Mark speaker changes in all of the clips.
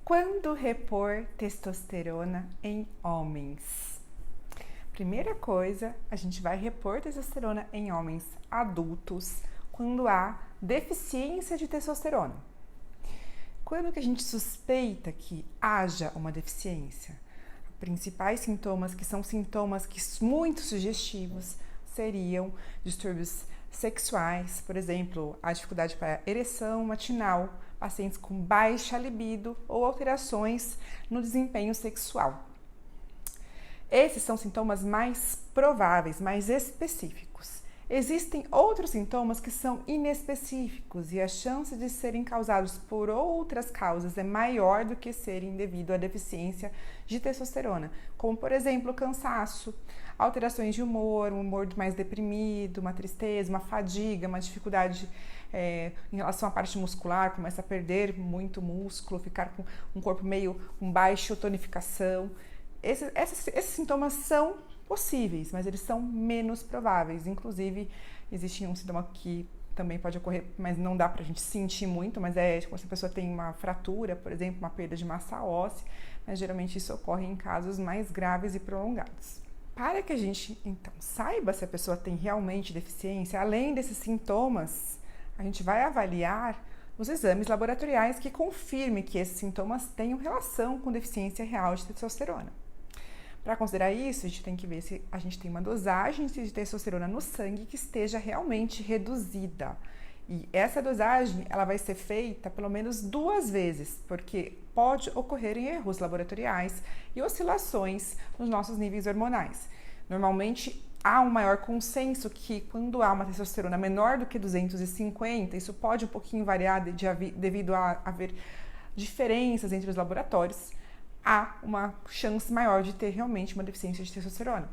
Speaker 1: Quando repor testosterona em homens? Primeira coisa, a gente vai repor testosterona em homens adultos quando há deficiência de testosterona. Quando que a gente suspeita que haja uma deficiência? Principais sintomas, que são sintomas muito sugestivos, seriam distúrbios sexuais, por exemplo, a dificuldade para ereção matinal, pacientes com baixa libido ou alterações no desempenho sexual. Esses são sintomas mais prováveis, mais específicos. Existem outros sintomas que são inespecíficos e a chance de serem causados por outras causas é maior do que serem devido à deficiência de testosterona, como por exemplo cansaço, alterações de humor, um humor mais deprimido, uma tristeza, uma fadiga, uma dificuldade em relação à parte muscular, começa a perder muito músculo, ficar com um corpo meio com baixa tonificação. Esses sintomas são possíveis, mas eles são menos prováveis. Inclusive, existe um sintoma que também pode ocorrer, mas não dá pra gente sentir muito, mas é como se a pessoa tem uma fratura, por exemplo, uma perda de massa óssea, mas geralmente isso ocorre em casos mais graves e prolongados. Para que a gente, então, saiba se a pessoa tem realmente deficiência, além desses sintomas, a gente vai avaliar os exames laboratoriais que confirmem que esses sintomas tenham relação com deficiência real de testosterona. Para considerar isso, a gente tem que ver se a gente tem uma dosagem de testosterona no sangue que esteja realmente reduzida. E essa dosagem ela vai ser feita pelo menos 2 vezes, porque pode ocorrer erros laboratoriais e oscilações nos nossos níveis hormonais. Normalmente, há um maior consenso que quando há uma testosterona menor do que 250, isso pode um pouquinho variar devido a haver diferenças entre os laboratórios, há uma chance maior de ter realmente uma deficiência de testosterona.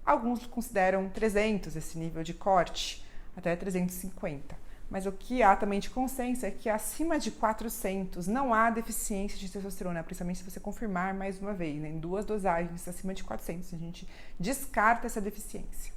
Speaker 1: Alguns consideram 300 esse nível de corte, até 350. Mas o que há também de consenso é que acima de 400 não há deficiência de testosterona, principalmente se você confirmar mais uma vez, né? Em 2 dosagens acima de 400, a gente descarta essa deficiência.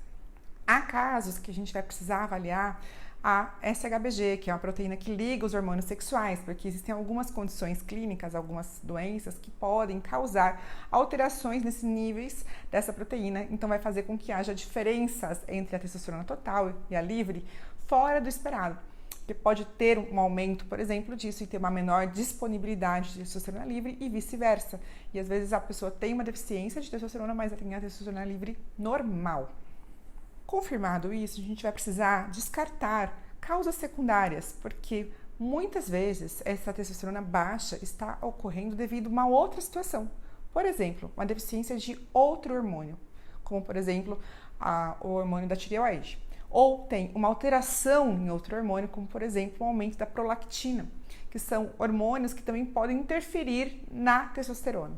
Speaker 1: Há casos que a gente vai precisar avaliar a SHBG, que é uma proteína que liga os hormônios sexuais, porque existem algumas condições clínicas, algumas doenças que podem causar alterações nesses níveis dessa proteína, então vai fazer com que haja diferenças entre a testosterona total e a livre fora do esperado. Porque pode ter um aumento, por exemplo, disso e ter uma menor disponibilidade de testosterona livre e vice-versa. E às vezes a pessoa tem uma deficiência de testosterona, mas tem a testosterona livre normal. Confirmado isso, a gente vai precisar descartar causas secundárias, porque muitas vezes essa testosterona baixa está ocorrendo devido a uma outra situação. Por exemplo, uma deficiência de outro hormônio, como por exemplo o hormônio da tireoide. Ou tem uma alteração em outro hormônio, como por exemplo o aumento da prolactina, que são hormônios que também podem interferir na testosterona.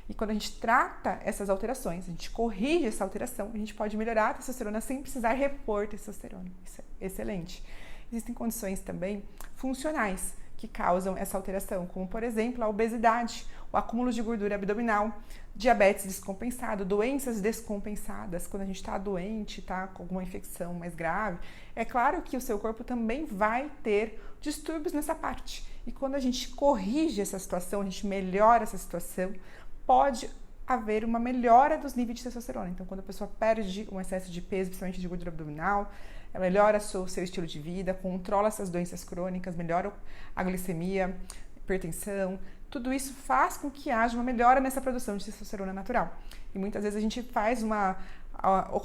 Speaker 1: E quando a gente trata essas alterações, a gente corrige essa alteração, a gente pode melhorar a testosterona sem precisar repor testosterona. Isso é excelente. Existem condições também funcionais que causam essa alteração, como por exemplo a obesidade, o acúmulo de gordura abdominal, diabetes descompensado, doenças descompensadas. Quando a gente está doente, está com alguma infecção mais grave, é claro que o seu corpo também vai ter distúrbios nessa parte. E quando a gente corrige essa situação, a gente melhora essa situação, pode haver uma melhora dos níveis de testosterona. Então, quando a pessoa perde um excesso de peso, principalmente de gordura abdominal, ela melhora o seu estilo de vida, controla essas doenças crônicas, melhora a glicemia, hipertensão. Tudo isso faz com que haja uma melhora nessa produção de testosterona natural. E muitas vezes a gente faz o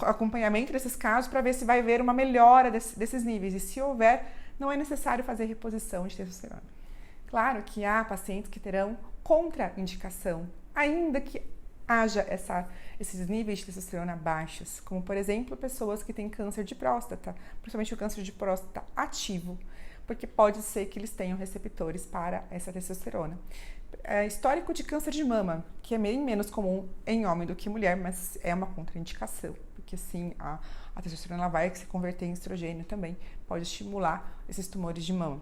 Speaker 1: acompanhamento desses casos para ver se vai haver uma melhora desses níveis. E se houver, não é necessário fazer reposição de testosterona. Claro que há pacientes que terão contraindicação, ainda que haja esses níveis de testosterona baixos, como por exemplo pessoas que têm câncer de próstata, principalmente o câncer de próstata ativo, porque pode ser que eles tenham receptores para essa testosterona. Histórico de câncer de mama, que é bem menos comum em homem do que mulher, mas é uma contraindicação, porque sim, a testosterona ela vai se converter em estrogênio também, pode estimular esses tumores de mama.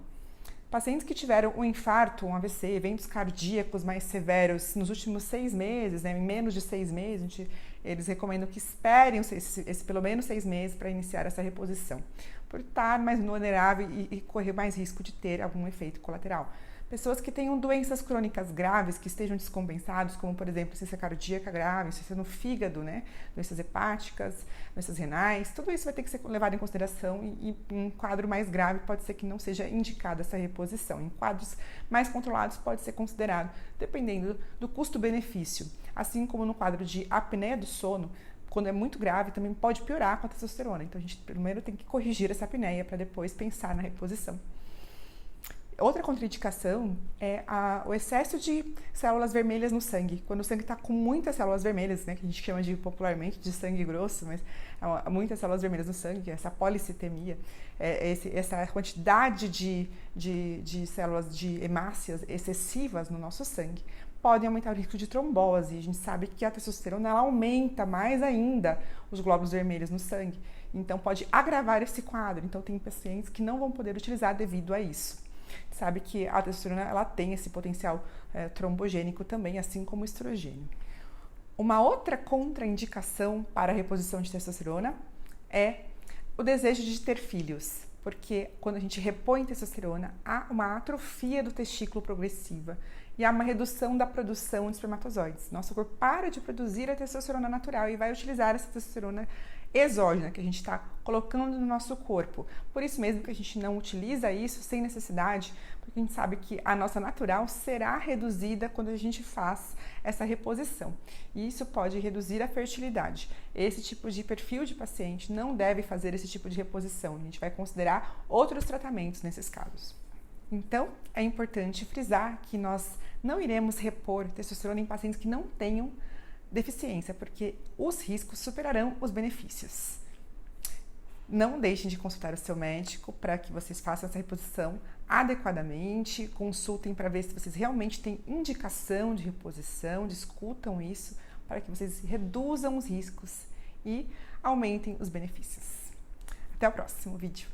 Speaker 1: Pacientes que tiveram um infarto, um AVC, eventos cardíacos mais severos nos últimos 6 meses, né, em menos de 6 meses, eles recomendam que esperem esse pelo menos 6 meses para iniciar essa reposição, por estar mais vulnerável e correr mais risco de ter algum efeito colateral. Pessoas que tenham doenças crônicas graves, que estejam descompensados, como por exemplo, insuficiência cardíaca grave, insuficiência no fígado, né? Doenças hepáticas, doenças renais, tudo isso vai ter que ser levado em consideração e em um quadro mais grave pode ser que não seja indicada essa reposição. Em quadros mais controlados pode ser considerado, dependendo do custo-benefício. Assim como no quadro de apneia do sono, quando é muito grave, também pode piorar com a testosterona. Então, a gente primeiro tem que corrigir essa apneia para depois pensar na reposição. Outra contraindicação é o excesso de células vermelhas no sangue. Quando o sangue está com muitas células vermelhas, né, que a gente chama popularmente de sangue grosso, mas muitas células vermelhas no sangue, essa policitemia, essa quantidade de células de hemácias excessivas no nosso sangue, podem aumentar o risco de trombose. A gente sabe que a testosterona ela aumenta mais ainda os glóbulos vermelhos no sangue. Então, pode agravar esse quadro. Então, tem pacientes que não vão poder utilizar devido a isso. Sabe que a testosterona ela tem esse potencial trombogênico também, assim como o estrogênio. Uma outra contraindicação para a reposição de testosterona é o desejo de ter filhos, porque quando a gente repõe testosterona, há uma atrofia do testículo progressiva e há uma redução da produção de espermatozoides. Nosso corpo para de produzir a testosterona natural e vai utilizar essa testosterona exógena que a gente está colocando no nosso corpo. Por isso mesmo que a gente não utiliza isso sem necessidade, porque a gente sabe que a nossa natural será reduzida quando a gente faz essa reposição. E isso pode reduzir a fertilidade. Esse tipo de perfil de paciente não deve fazer esse tipo de reposição. A gente vai considerar outros tratamentos nesses casos. Então, é importante frisar que nós não iremos repor testosterona em pacientes que não tenham deficiência, porque os riscos superarão os benefícios. Não deixem de consultar o seu médico para que vocês façam essa reposição adequadamente, consultem para ver se vocês realmente têm indicação de reposição, discutam isso para que vocês reduzam os riscos e aumentem os benefícios. Até o próximo vídeo.